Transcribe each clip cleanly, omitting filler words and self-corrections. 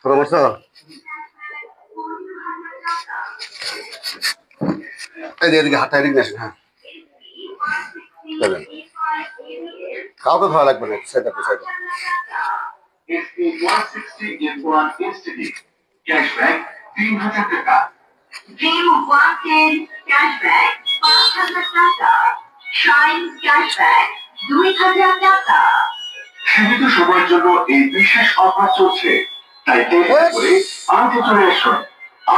পরামর্শ এই এদিকে হাতটা এদিকে আসেন। হ্যাঁ কাউকে ভালো লাগবে না, সেটা সেটা ক্যাশব্যাক 3000 টাকা। ড্রিম ওয়াকের ক্যাশব্যাক 5000 টাকা। শাইন ক্যাশব্যাক 2000 টাকা। সীমিত সময়ের জন্য এই বিশেষ অফার চলছে, তাই দেরি করে আজই চলে আসুন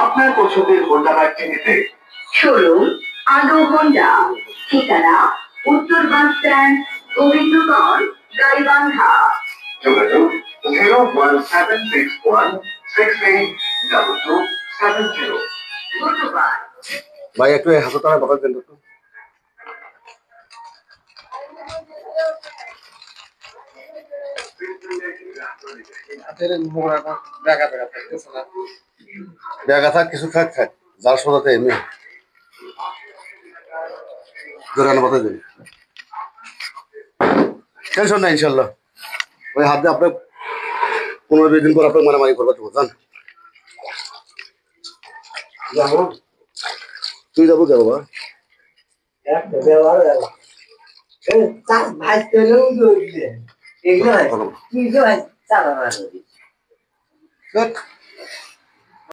আপনার পছন্দের হোন্ডা বাইকটি নিতে। শোরুম আলো হোন্ডা, ঠিকানা উত্তর বাস স্ট্যান্ড, গোবিন্দগঞ্জ, গাইবান্ধা। যোগাযোগ 01761682270। ধন্যবাদ ভাই। একটু হাতে টাকা কথা দেন একটু। ব্যাগা থাক কিছু থাক থাক যার সোজাতে এমনি জোরানো কথা দেন, টেনশন নাই ইনশাল্লাহ। ওই হাত দিয়ে আপনার 15-20 দিন পর আপনার মারামারি করবো তো জান। তুই যাবো কে বাবা?